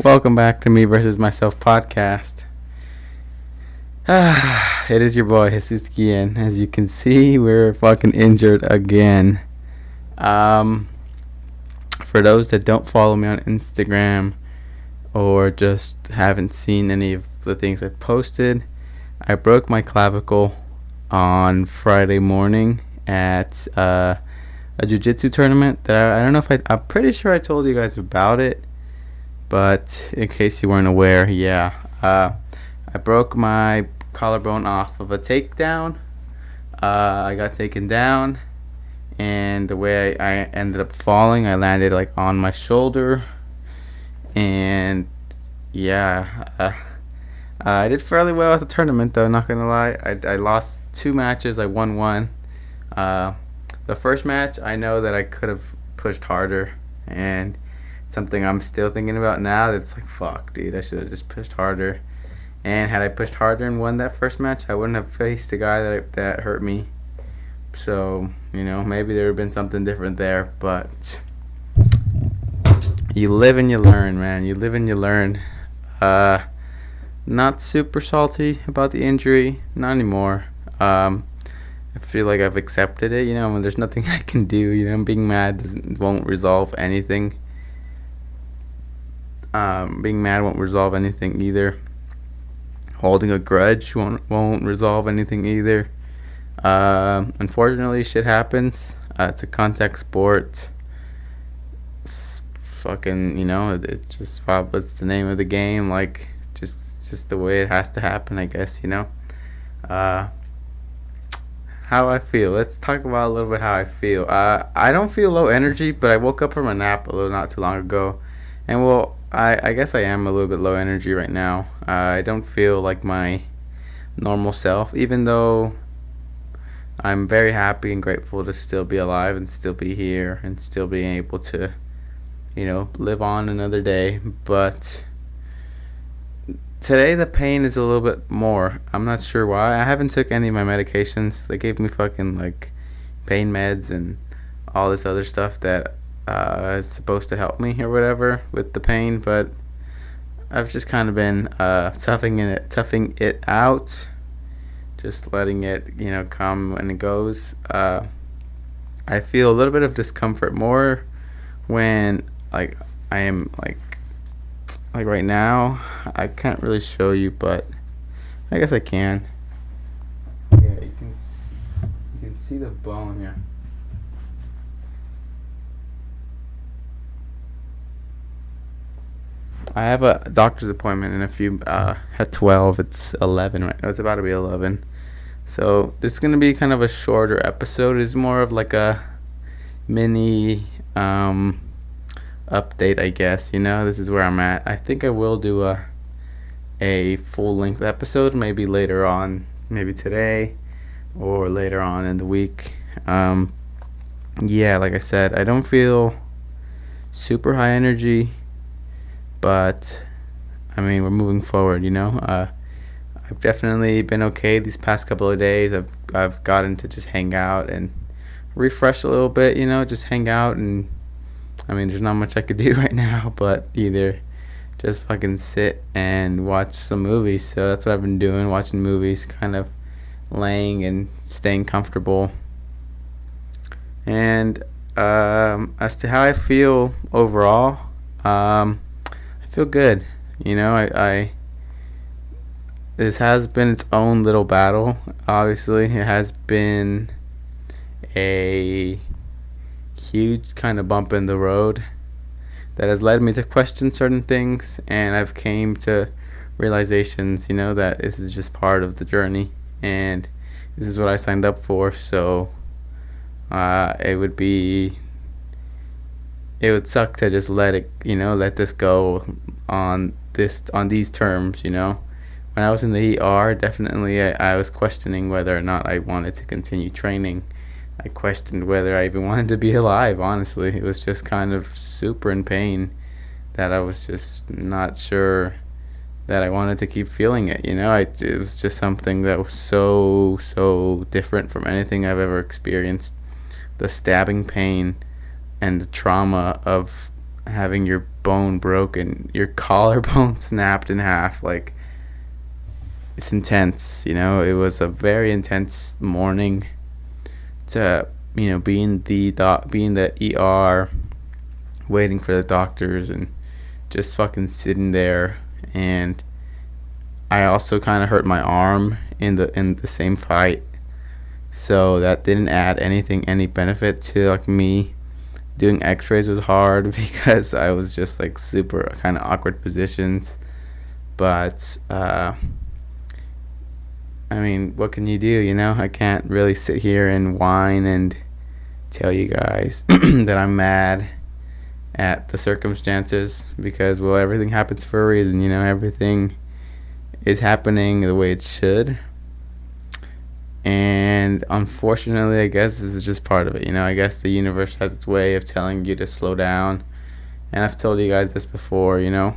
Welcome back to Me versus Myself podcast. It is your boy Jesus Guillen. As you can see, we're fucking injured again. Um, for those that don't follow me on Instagram or just haven't seen any of the things I've posted, I broke my clavicle on Friday morning at a jiu-jitsu tournament that I don't know if I'm pretty sure I told you guys about it. But in case you weren't aware, I broke my collarbone off of a takedown. I got taken down, and the way I ended up falling, I landed like on my shoulder, and I did fairly well at the tournament though. Not gonna lie, I lost two matches. I won one. Uh, the first match, I know that I could have pushed harder, and something I'm still thinking about now. That's like, fuck, dude, I should have just pushed harder. And had I pushed harder and won that first match, I wouldn't have faced the guy that hurt me. So, maybe there would have been something different there. But you live and you learn, man. You live and you learn. Not super salty about the injury. Not anymore. I feel like I've accepted it. When there's nothing I can do. Being mad won't resolve anything. Being mad won't resolve anything either. Holding a grudge won't resolve anything either. Unfortunately, shit happens. It's a contact sport. It's fucking, it's just probably it's the name of the game. Like, just the way it has to happen, I guess. How I feel. Let's talk about a little bit how I feel. I don't feel low energy, but I woke up from a nap a little not too long ago, and well, I guess I am a little bit low energy right now. I don't feel like my normal self, even though I'm very happy and grateful to still be alive and still be here and still being able to, live on another day. But today the pain is a little bit more. I'm not sure why. I haven't took any of my medications. They gave me fucking like pain meds and all this other stuff that is supposed to help me or whatever with the pain, but I've just kind of been toughing it out, just letting it come when it goes. I feel a little bit of discomfort more when like I am like right now. I can't really show you, but I guess I can. Yeah, you can see the bone here. I have a doctor's appointment in a few at 12. It's 11 right now. It's about to be 11. So this is going to be kind of a shorter episode. It's more of like a mini update, I guess. This is where I'm at. I think I will do a full-length episode maybe later on, maybe today or later on in the week. Like I said, I don't feel super high energy, but I mean, we're moving forward. I've definitely been okay these past couple of days. I've gotten to just hang out and refresh a little bit. Just hang out, and I mean, there's not much I could do right now, but either just fucking sit and watch some movies. So that's what I've been doing, watching movies, kind of laying and staying comfortable. And as to how I feel overall, I feel good. I this has been its own little battle. Obviously, it has been a huge kind of bump in the road that has led me to question certain things, and I've came to realizations, that this is just part of the journey, and this is what I signed up for. So it would suck to just let this go on these terms. When I was in the ER, definitely I was questioning whether or not I wanted to continue training. I questioned whether I even wanted to be alive. Honestly, it was just kind of super in pain that I was just not sure that I wanted to keep feeling it. It was just something that was so different from anything I've ever experienced. The stabbing pain and the trauma of having your bone broken, your collarbone snapped in half. Like, it's intense, you know. It was a very intense morning to, be in the ER, waiting for the doctors, and just fucking sitting there. And I also kind of hurt my arm in the same fight, so that didn't add any benefit to like me. Doing X-rays was hard because I was just like super kind of awkward positions. But I mean, what can you do? I can't really sit here and whine and tell you guys that I'm mad at the circumstances, because, well, everything happens for a reason. Everything is happening the way it should. And unfortunately, I guess this is just part of it. I guess the universe has its way of telling you to slow down. And I've told you guys this before. I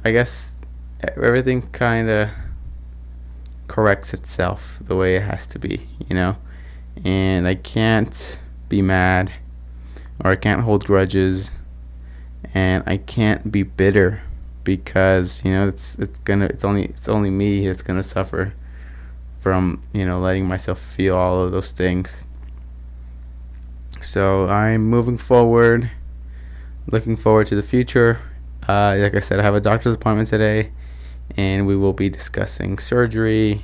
guess everything kind of corrects itself the way it has to be. And I can't be mad, or I can't hold grudges, and I can't be bitter, because it's only me that's gonna suffer from letting myself feel all of those things. So I'm moving forward, looking forward to the future. Like I said, I have a doctor's appointment today, and we will be discussing surgery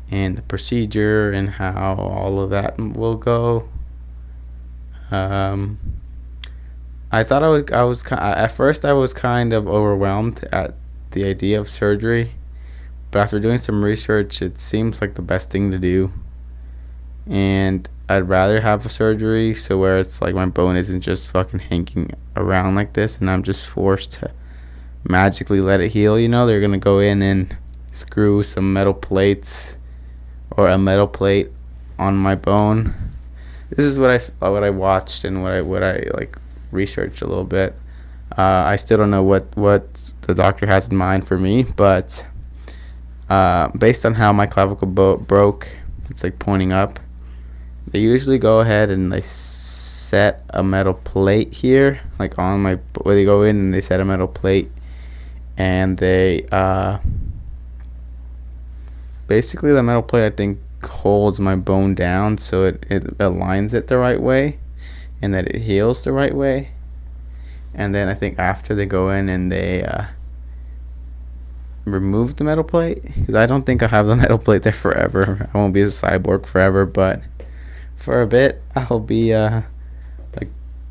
and the procedure and how all of that will go. I thought at first I was kind of overwhelmed at the idea of surgery, but after doing some research, it seems like the best thing to do. And I'd rather have a surgery, so where it's like my bone isn't just fucking hanging around like this, and I'm just forced to magically let it heal. They're gonna go in and screw some metal plates, or a metal plate, on my bone. This is what I watched, and what I like researched a little bit. I still don't know what the doctor has in mind for me, but based on how my clavicle broke, it's like pointing up. They usually go ahead and they set a metal plate here, like on my, where they go in and they set a metal plate, and they basically, the metal plate, I think, holds my bone down, so it aligns it the right way, and that it heals the right way. And then I think after they go in and they remove the metal plate, because I don't think I'll have the metal plate there forever. I won't be a cyborg forever, but for a bit I'll be like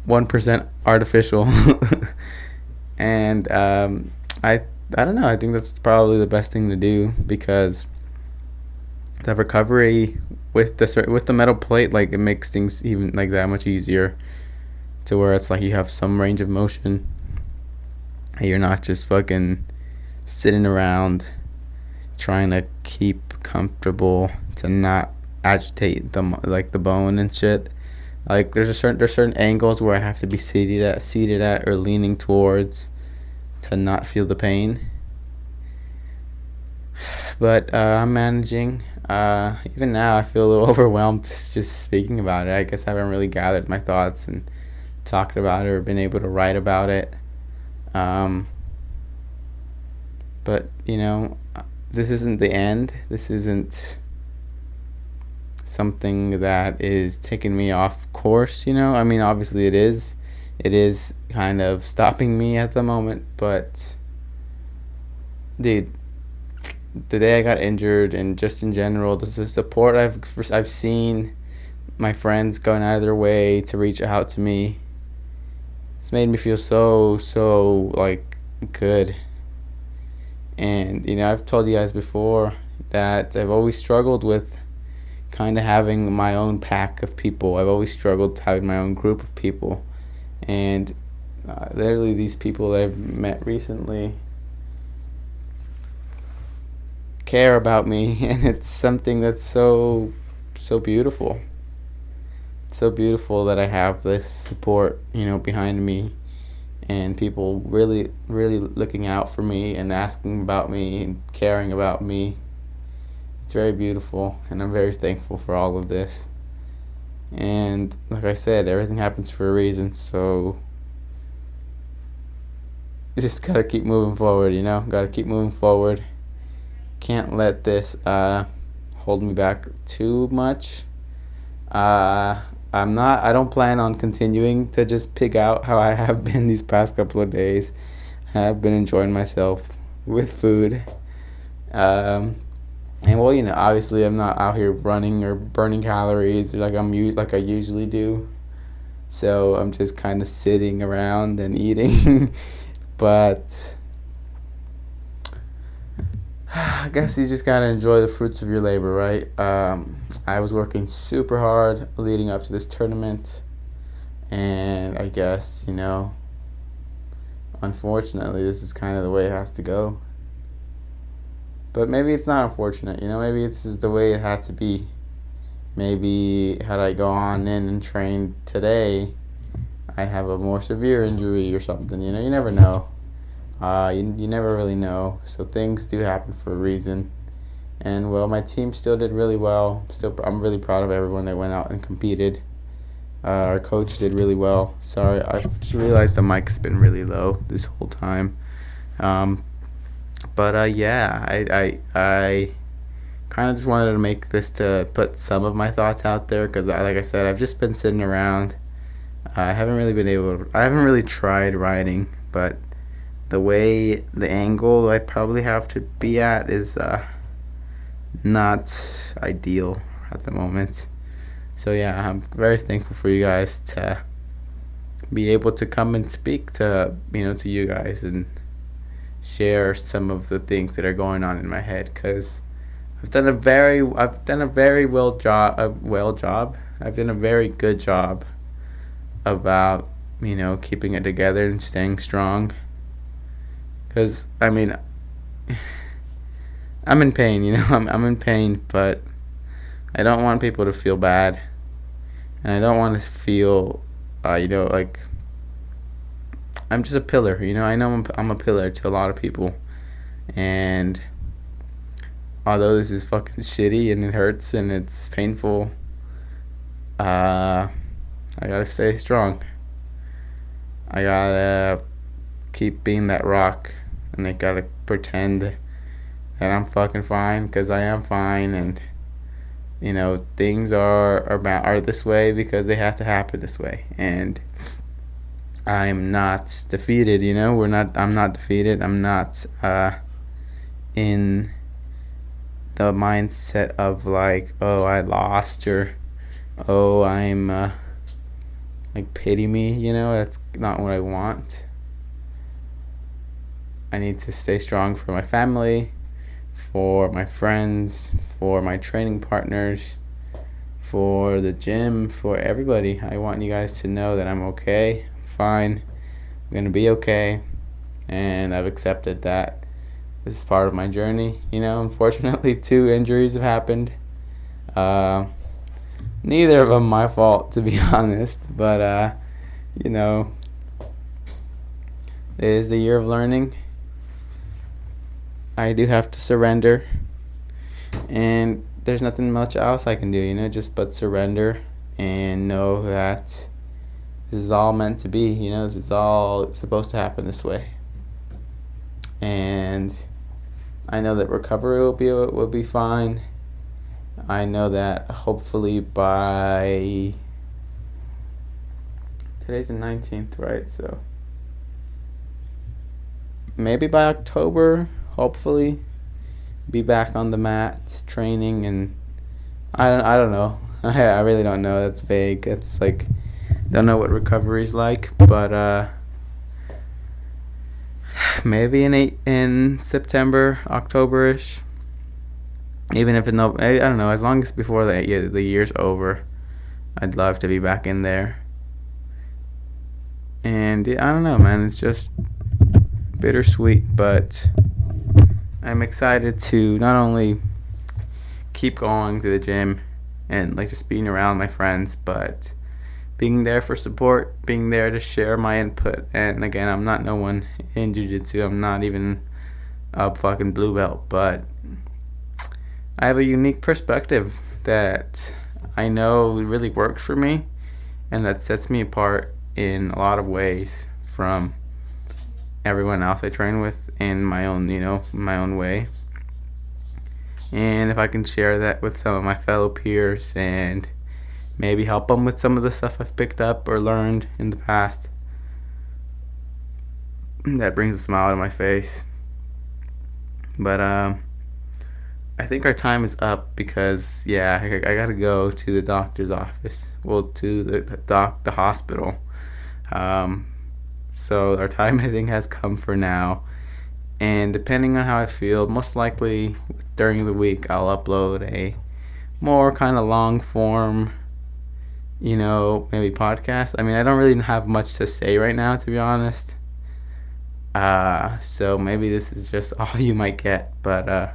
1% artificial. And I don't know, I think that's probably the best thing to do, because the recovery with the metal plate, like, it makes things even like that much easier, to where it's like you have some range of motion, and you're not just fucking sitting around trying to keep comfortable to not agitate the bone and shit. Like, there's certain angles where I have to be seated at or leaning towards to not feel the pain. But I'm managing. Even now, I feel a little overwhelmed just speaking about it. I guess I haven't really gathered my thoughts and talked about it, or been able to write about it. But this isn't the end. This isn't something that is taking me off course. I mean, obviously it is. It is kind of stopping me at the moment, but dude, the day I got injured, and just in general, the support I've seen, my friends going out of their way to reach out to me, it's made me feel so like good. And I've told you guys before that I've always struggled with kind of having my own pack of people. I've always struggled having my own group of people, and literally these people that I've met recently care about me, and it's something that's so beautiful. It's so beautiful that I have this support, behind me, and people really looking out for me and asking about me and caring about me. It's very beautiful, and I'm very thankful for all of this. And like I said, everything happens for a reason, so just gotta keep moving forward, gotta keep moving forward. Can't let this hold me back too much. I don't plan on continuing to just pig out how I have been these past couple of days. I've been enjoying myself with food. Um, and well, obviously I'm not out here running or burning calories like I usually do. So I'm just kind of sitting around and eating. But I guess you just gotta enjoy the fruits of your labor, right? I was working super hard leading up to this tournament, and I guess, unfortunately, this is kind of the way it has to go. But maybe it's not unfortunate, maybe this is the way it had to be. Maybe had I gone in and trained today, I'd have a more severe injury or something, you never know. You never really know. So things do happen for a reason. And well, my team still did really well. I'm really proud of everyone that went out and competed. Our coach did really well. Sorry, I just realized the mic's been really low this whole time. Um, but yeah, I kind of just wanted to make this to put some of my thoughts out there because, like I said, I've just been sitting around. I haven't really been able to. I haven't really tried writing, but the angle I probably have to be at is not ideal at the moment. So yeah, I'm very thankful for you guys to be able to come and speak to you guys and share some of the things that are going on in my head because I've done a very job. I've done a very good job about keeping it together and staying strong. Because I'm in pain, I'm in pain, but I don't want people to feel bad, and I don't want to feel, like I'm just a pillar. I know I'm a pillar to a lot of people, and although this is fucking shitty and it hurts and it's painful, I gotta stay strong. I gotta keep being that rock, and I gotta pretend that I'm fucking fine because I am fine, and things are this way because they have to happen this way, and I'm not defeated. I'm not defeated. I'm not in the mindset of like, oh, I lost, or oh, I'm like, pity me. That's not what I want. I need to stay strong for my family, for my friends, for my training partners, for the gym, for everybody. I want you guys to know that I'm okay, I'm fine, I'm going to be okay, and I've accepted that this is part of my journey. Unfortunately, 2 injuries have happened. Neither of them my fault, to be honest, but, it is the year of learning. I do have to surrender, and there's nothing much else I can do, just but surrender and know that this is all meant to be, this is all supposed to happen this way. And I know that recovery will be fine. I know that hopefully by today's the 19th, right? So maybe by October, hopefully, be back on the mat training, and I don't know. I really don't know. That's vague. It's like, don't know what recovery's like, but maybe in September, October-ish. Even if I don't know, as long as before the year's over, I'd love to be back in there. And yeah, I don't know, man. It's just bittersweet, but I'm excited to not only keep going to the gym and like just being around my friends, but being there for support, being there to share my input. And again, I'm not no one in jiu-jitsu. I'm not even a fucking blue belt, but I have a unique perspective that I know really works for me, and that sets me apart in a lot of ways from everyone else I train with in my own, my own way. And if I can share that with some of my fellow peers and maybe help them with some of the stuff I've picked up or learned in the past, that brings a smile to my face. But I think our time is up because I gotta go to the doctor's office. Well, to the hospital. So our time I think has come for now. And depending on how I feel, most likely during the week I'll upload a more kind of long form, maybe podcast. I mean, I don't really have much to say right now, to be honest. So maybe this is just all you might get. But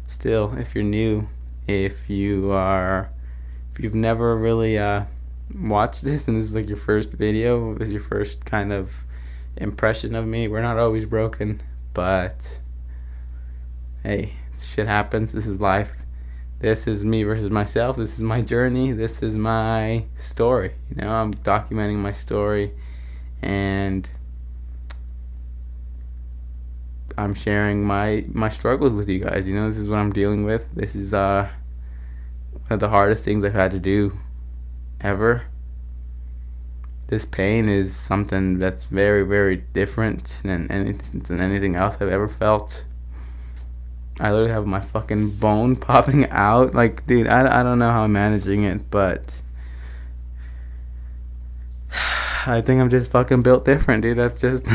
still, if you're new, if you've never really watched this and this is like your first video, this is your first kind of impression of me, we're not always broken. But hey, shit happens. This is life. This is me versus myself. This is my journey. This is my story. I'm documenting my story, and I'm sharing my struggles with you guys. This is what I'm dealing with. This is one of the hardest things I've had to do ever. This pain is something that's very, very different than anything else I've ever felt. I literally have my fucking bone popping out. Like, dude, I don't know how I'm managing it, but I think I'm just fucking built different, dude. That's just,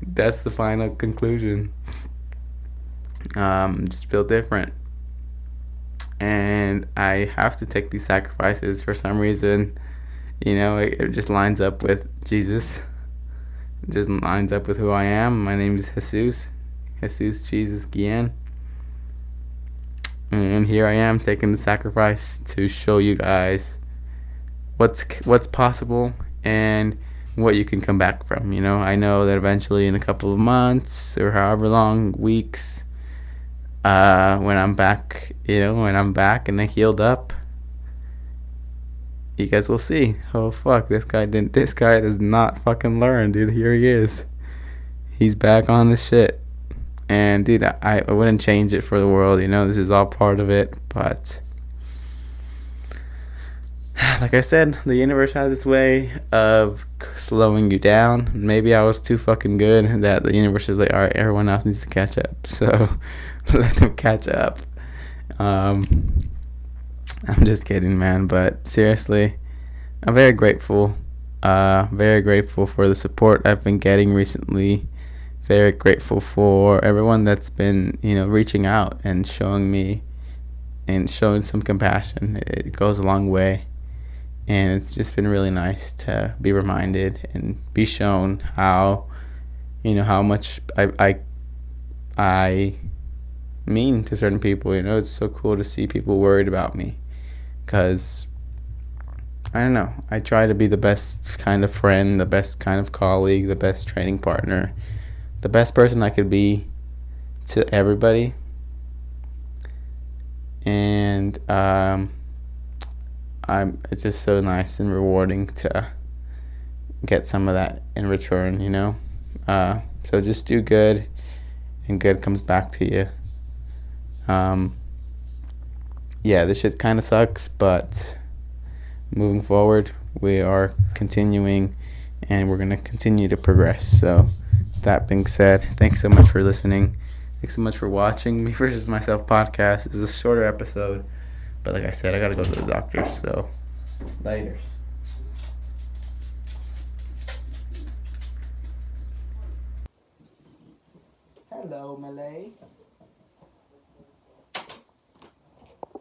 that's the final conclusion. Just built different. And I have to take these sacrifices for some reason. It just lines up with Jesus. It just lines up with who I am. My name is Jesus Jesus Guillen. And here I am taking the sacrifice to show you guys what's possible and what you can come back from. I know that eventually in a couple of months or however long, weeks, when I'm back, and I healed up, you guys will see. Oh fuck, this guy does not fucking learn, dude. Here he is. He's back on the shit. And dude, I wouldn't change it for the world, this is all part of it. But like I said, the universe has its way of slowing you down. Maybe I was too fucking good that the universe is like, alright, everyone else needs to catch up. So let them catch up. I'm just kidding, man. But seriously, I'm very grateful. Very grateful for the support I've been getting recently. Very grateful for everyone that's been, reaching out and showing me and showing some compassion. It goes a long way. And it's just been really nice to be reminded and be shown how, how much I mean to certain people. It's so cool to see people worried about me. Because, I don't know, I try to be the best kind of friend, the best kind of colleague, the best training partner, the best person I could be to everybody. And it's just so nice and rewarding to get some of that in return, So just do good, and good comes back to you. This shit kind of sucks, but moving forward, we are continuing, and we're going to continue to progress. So that being said, thanks so much for listening. Thanks so much for watching Me versus Myself podcast. This is a shorter episode, but like I said, I got to go to the doctor, so later. Hello, Malay.